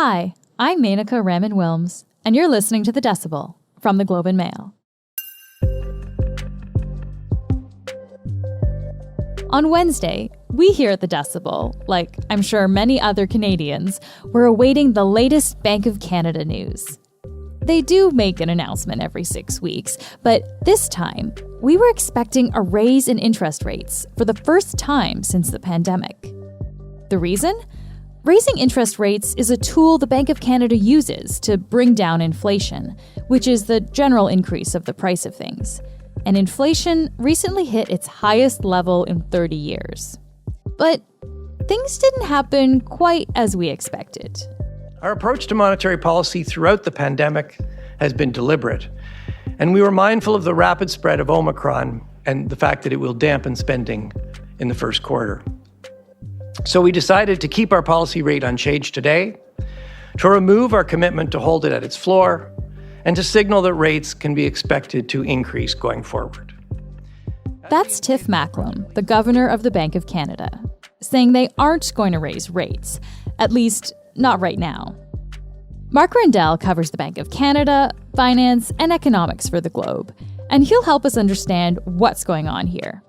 Hi, I'm Menaka Raman-Wilms, and you're listening to The Decibel from the Globe and Mail. On Wednesday, we here at The Decibel, like I'm sure many other Canadians, were awaiting the latest Bank of Canada news. They do make an announcement every 6 weeks, but this time, we were expecting a raise in interest rates for the first time since the pandemic. The reason? Raising interest rates is a tool the Bank of Canada uses to bring down inflation, which is the general increase of the price of things. And inflation recently hit its highest level in 30 years. But things didn't happen quite as we expected. Our approach to monetary policy throughout the pandemic has been deliberate, and we were mindful of the rapid spread of Omicron and the fact that it will dampen spending in the first quarter. So we decided to keep our policy rate unchanged today, to remove our commitment to hold it at its floor, and to signal that rates can be expected to increase going forward. That's Tiff Macklem, the governor of the Bank of Canada, saying they aren't going to raise rates, at least not right now. Mark Rendell covers the Bank of Canada, finance, and economics for the Globe, and he'll help us understand what's going on here.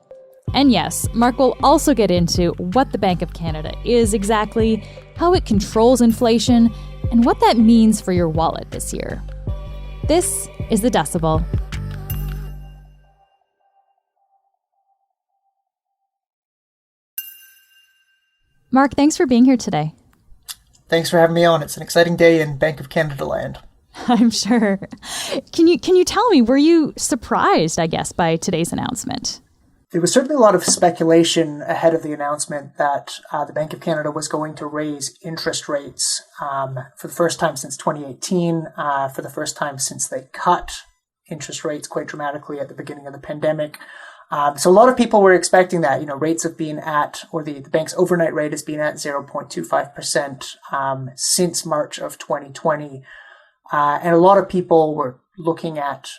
And yes, Mark will also get into what the Bank of Canada is exactly, how it controls inflation, and what that means for your wallet this year. This is The Decibel. Mark, thanks for being here today. Thanks for having me on. It's an exciting day in Bank of Canada land. I'm sure. Can you tell me, were you surprised, I guess, by today's announcement? There was certainly a lot of speculation ahead of the announcement that the Bank of Canada was going to raise interest rates for the first time since 2018, for the first time since they cut interest rates quite dramatically at the beginning of the pandemic. So a lot of people were expecting that. Rates have been at, or the bank's overnight rate has been at 0.25% since March of 2020. And a lot of people were looking at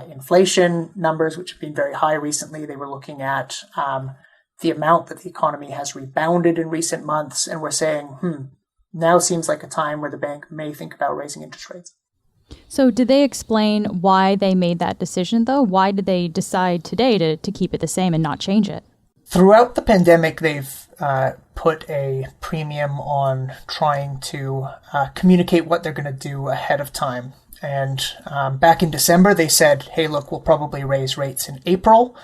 inflation numbers, which have been very high recently. They were looking at the amount that the economy has rebounded in recent months, and we're saying, now seems like a time where the bank may think about raising interest rates. So did they explain why they made that decision, though? Why did they decide today to keep it the same and not change it? Throughout the pandemic, they've put a premium on trying to communicate what they're going to do ahead of time. And back in December, they said, hey, look, we'll probably raise rates in April.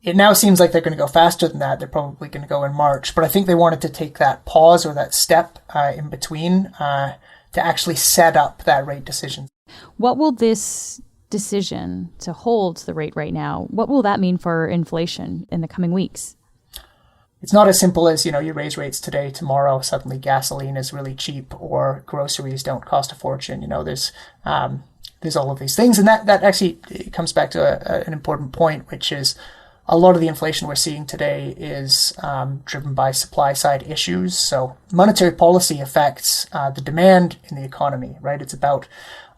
It now seems like they're going to go faster than that. They're probably going to go in March. But I think they wanted to take that pause or that step in between to actually set up that rate decision. What will this decision to hold the rate right now, what will that mean for inflation in the coming weeks? It's not as simple as, you raise rates today, tomorrow, suddenly gasoline is really cheap or groceries don't cost a fortune. There's all of these things. And that actually comes back to an important point, which is a lot of the inflation we're seeing today is driven by supply side issues. So monetary policy affects the demand in the economy, right? It's about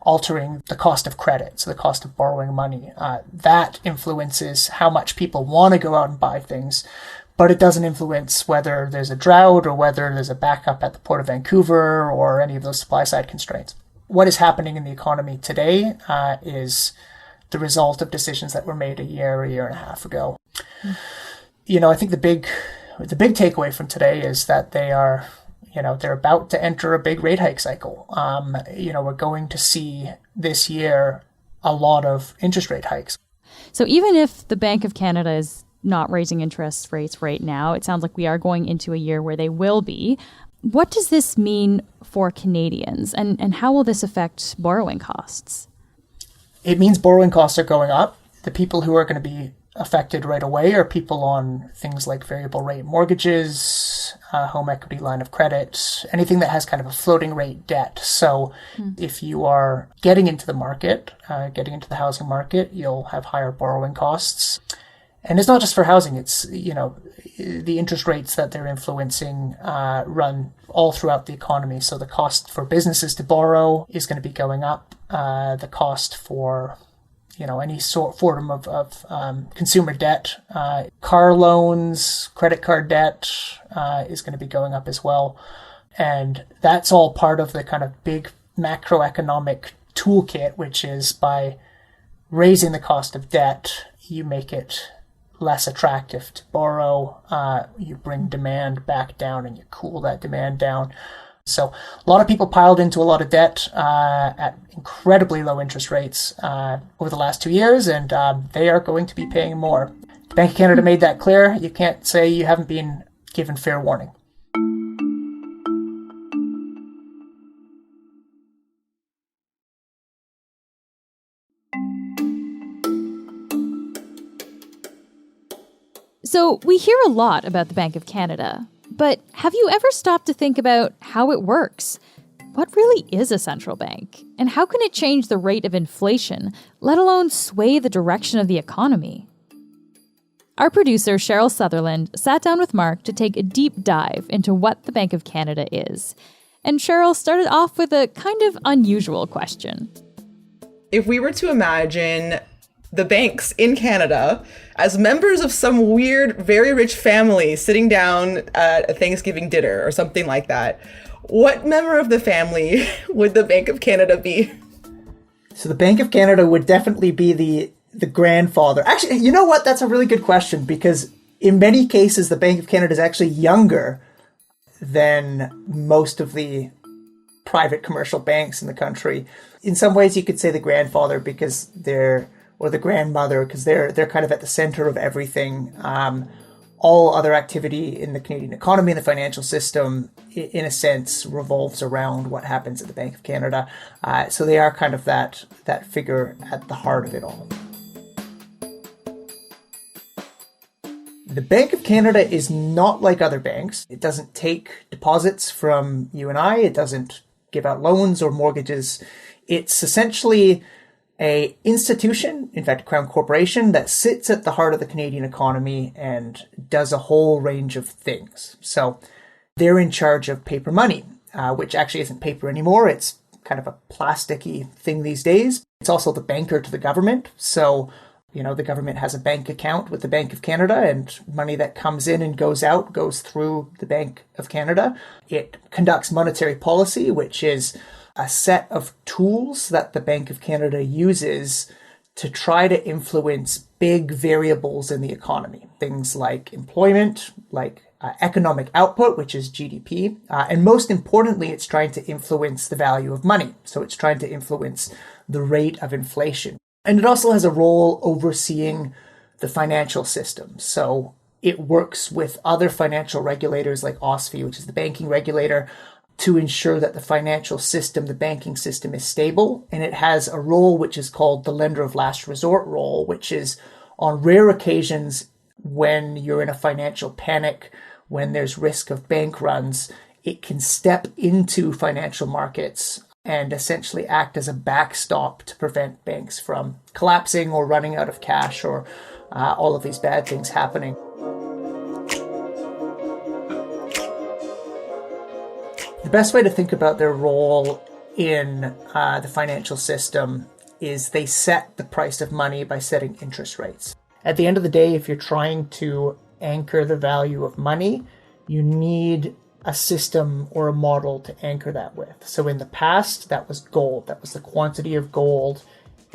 altering the cost of credit, so the cost of borrowing money. That influences how much people want to go out and buy things. But it doesn't influence whether there's a drought or whether there's a backup at the Port of Vancouver or any of those supply-side constraints. What is happening in the economy today is the result of decisions that were made a year and a half ago. I think the big takeaway from today is that they're about to enter a big rate hike cycle. We're going to see this year a lot of interest rate hikes. So even if the Bank of Canada is not raising interest rates right now, it sounds like we are going into a year where they will be. What does this mean for Canadians, and how will this affect borrowing costs? It means borrowing costs are going up. The people who are going to be affected right away are people on things like variable rate mortgages, home equity line of credit, anything that has kind of a floating rate debt. So if you are getting into the market, getting into the housing market, you'll have higher borrowing costs. And it's not just for housing. It's, the interest rates that they're influencing run all throughout the economy. So the cost for businesses to borrow is going to be going up. The cost for, any form of consumer debt, car loans, credit card debt is going to be going up as well. And that's all part of the kind of big macroeconomic toolkit, which is by raising the cost of debt, you make it less attractive to borrow, you bring demand back down and you cool that demand down. So a lot of people piled into a lot of debt at incredibly low interest rates over the last 2 years, and they are going to be paying more. The Bank of Canada made that clear. You can't say you haven't been given fair warning. So we hear a lot about the Bank of Canada, but have you ever stopped to think about how it works? What really is a central bank? And how can it change the rate of inflation, let alone sway the direction of the economy? Our producer, Cheryl Sutherland, sat down with Mark to take a deep dive into what the Bank of Canada is. And Cheryl started off with a kind of unusual question. If we were to imagine the banks in Canada as members of some weird, very rich family sitting down at a Thanksgiving dinner or something like that, what member of the family would the Bank of Canada be? So the Bank of Canada would definitely be the grandfather. Actually, you know what? That's a really good question, because in many cases, the Bank of Canada is actually younger than most of the private commercial banks in the country. In some ways, you could say the grandfather because or the grandmother, because they're kind of at the center of everything. All other activity in the Canadian economy and the financial system, in a sense, revolves around what happens at the Bank of Canada. So they are kind of that figure at the heart of it all. The Bank of Canada is not like other banks. It doesn't take deposits from you and I. It doesn't give out loans or mortgages. It's essentially an institution, in fact, a crown corporation, that sits at the heart of the Canadian economy and does a whole range of things. So they're in charge of paper money, which actually isn't paper anymore. It's kind of a plasticky thing these days. It's also the banker to the government. So, the government has a bank account with the Bank of Canada, and money that comes in and goes out goes through the Bank of Canada. It conducts monetary policy, which is a set of tools that the Bank of Canada uses to try to influence big variables in the economy. Things like employment, like economic output, which is GDP. And most importantly, it's trying to influence the value of money. So it's trying to influence the rate of inflation. And it also has a role overseeing the financial system. So it works with other financial regulators like OSFI, which is the banking regulator, to ensure that the financial system, the banking system, is stable. And it has a role which is called the lender of last resort role, which is on rare occasions when you're in a financial panic, when there's risk of bank runs, it can step into financial markets and essentially act as a backstop to prevent banks from collapsing or running out of cash or all of these bad things happening. The best way to think about their role in the financial system is they set the price of money by setting interest rates. At the end of the day, if you're trying to anchor the value of money, you need a system or a model to anchor that with. So in the past, that was gold. That was the quantity of gold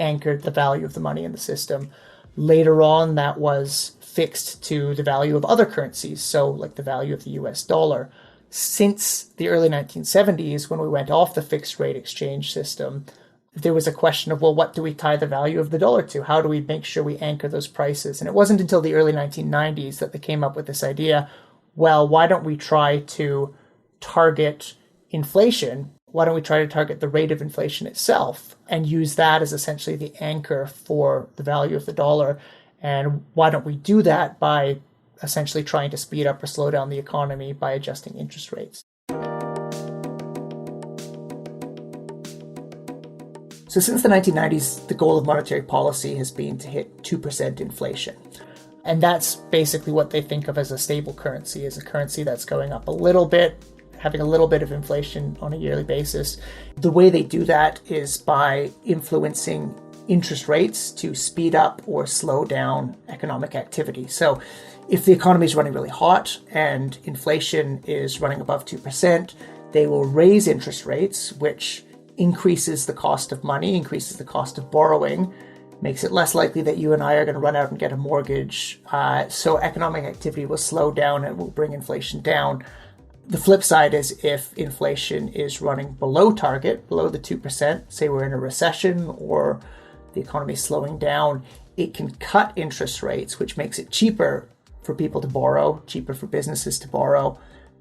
anchored the value of the money in the system. Later on, that was fixed to the value of other currencies, so like the value of the US dollar. Since the early 1970s, when we went off the fixed rate exchange system, there was a question of, well, what do we tie the value of the dollar to? How do we make sure we anchor those prices? And it wasn't until the early 1990s that they came up with this idea, well, why don't we try to target inflation? Why don't we try to target the rate of inflation itself and use that as essentially the anchor for the value of the dollar? And why don't we do that by essentially trying to speed up or slow down the economy by adjusting interest rates? So since the 1990s, the goal of monetary policy has been to hit 2% inflation. And that's basically what they think of as a stable currency, as a currency that's going up a little bit, having a little bit of inflation on a yearly basis. The way they do that is by influencing interest rates to speed up or slow down economic activity. So if the economy is running really hot and inflation is running above 2%, they will raise interest rates, which increases the cost of money, increases the cost of borrowing, makes it less likely that you and I are going to run out and get a mortgage. So economic activity will slow down and will bring inflation down. The flip side is if inflation is running below target, below the 2%, say we're in a recession or the economy is slowing down, it can cut interest rates, which makes it cheaper for people to borrow, cheaper for businesses to borrow.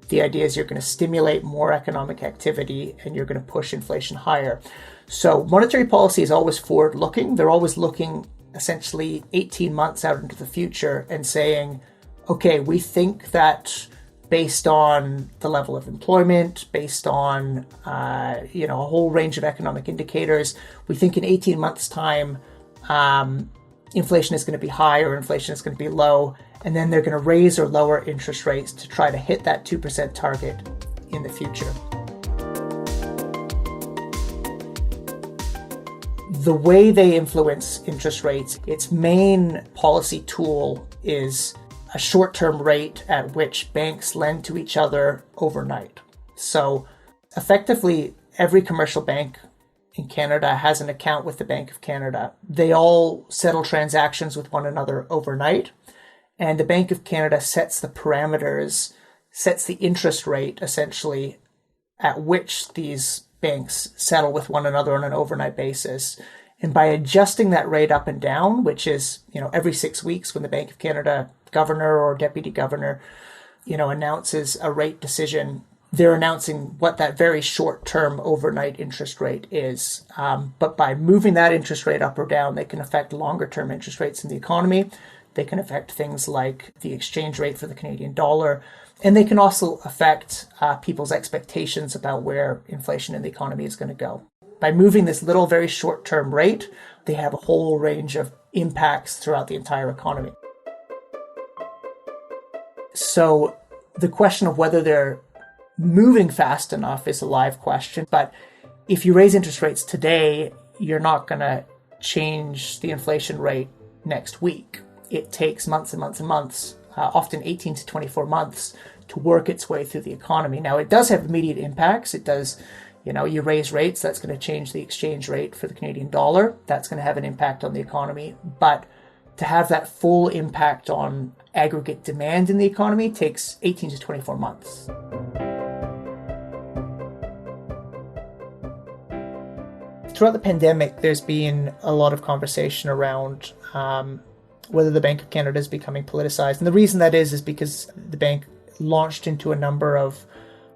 The idea is you're going to stimulate more economic activity and you're going to push inflation higher. So monetary policy is always forward-looking. They're always looking essentially 18 months out into the future and saying, okay, we think that based on the level of employment, based on a whole range of economic indicators, we think in 18 months' time, inflation is going to be high or inflation is going to be low, and then they're going to raise or lower interest rates to try to hit that 2% target in the future. The way they influence interest rates, its main policy tool is a short-term rate at which banks lend to each other overnight. So effectively, every commercial bank in Canada has an account with the Bank of Canada. They all settle transactions with one another overnight, and the Bank of Canada sets the parameters, sets the interest rate essentially at which these banks settle with one another on an overnight basis. And by adjusting that rate up and down, which is, every 6 weeks when the Bank of Canada governor or deputy governor, announces a rate decision, they're announcing what that very short-term overnight interest rate is. But by moving that interest rate up or down, they can affect longer-term interest rates in the economy. They can affect things like the exchange rate for the Canadian dollar. And they can also affect people's expectations about where inflation in the economy is going to go. By moving this little, very short-term rate, they have a whole range of impacts throughout the entire economy. So the question of whether they're moving fast enough is a live question. But if you raise interest rates today, you're not going to change the inflation rate next week. It takes months and months and months, often 18 to 24 months, to work its way through the economy. Now, it does have immediate impacts. It does, you raise rates, that's going to change the exchange rate for the Canadian dollar. That's going to have an impact on the economy. But to have that full impact on aggregate demand in the economy takes 18 to 24 months. Throughout the pandemic, there's been a lot of conversation around whether the Bank of Canada is becoming politicized. And the reason that is because the bank launched into a number of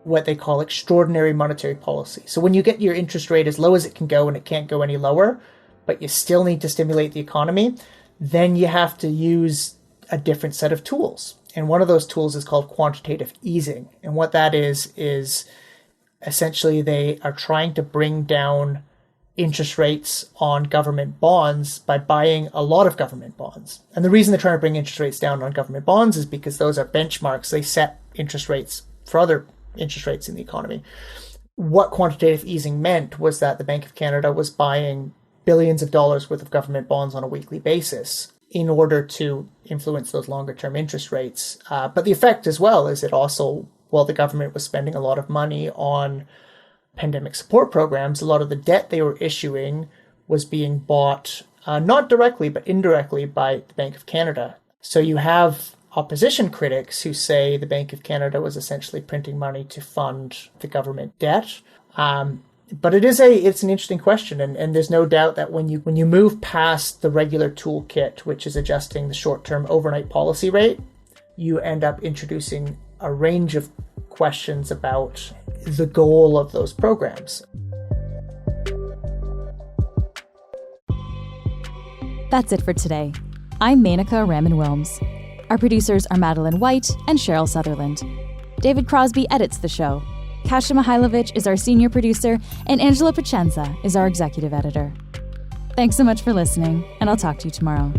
what they call extraordinary monetary policy. So when you get your interest rate as low as it can go and it can't go any lower, but you still need to stimulate the economy, then you have to use a different set of tools. And one of those tools is called quantitative easing. And what that is essentially they are trying to bring down interest rates on government bonds by buying a lot of government bonds. And the reason they're trying to bring interest rates down on government bonds is because those are benchmarks. They set interest rates for other interest rates in the economy. What quantitative easing meant was that the Bank of Canada was buying billions of dollars worth of government bonds on a weekly basis in order to influence those longer term interest rates. But the effect as well is it also, while the government was spending a lot of money on pandemic support programs, a lot of the debt they were issuing was being bought not directly but indirectly by the Bank of Canada. So you have opposition critics who say the Bank of Canada was essentially printing money to fund the government debt. But it's an interesting question, and there's no doubt that when you move past the regular toolkit, which is adjusting the short-term overnight policy rate, you end up introducing a range of questions about the goal of those programs. That's it for today. I'm Menaka Raman-Wilms. Our producers are Madeline White and Cheryl Sutherland. David Crosby edits the show. Kasia Mihailovich is our senior producer, and Angela Pacenza is our executive editor. Thanks so much for listening, and I'll talk to you tomorrow.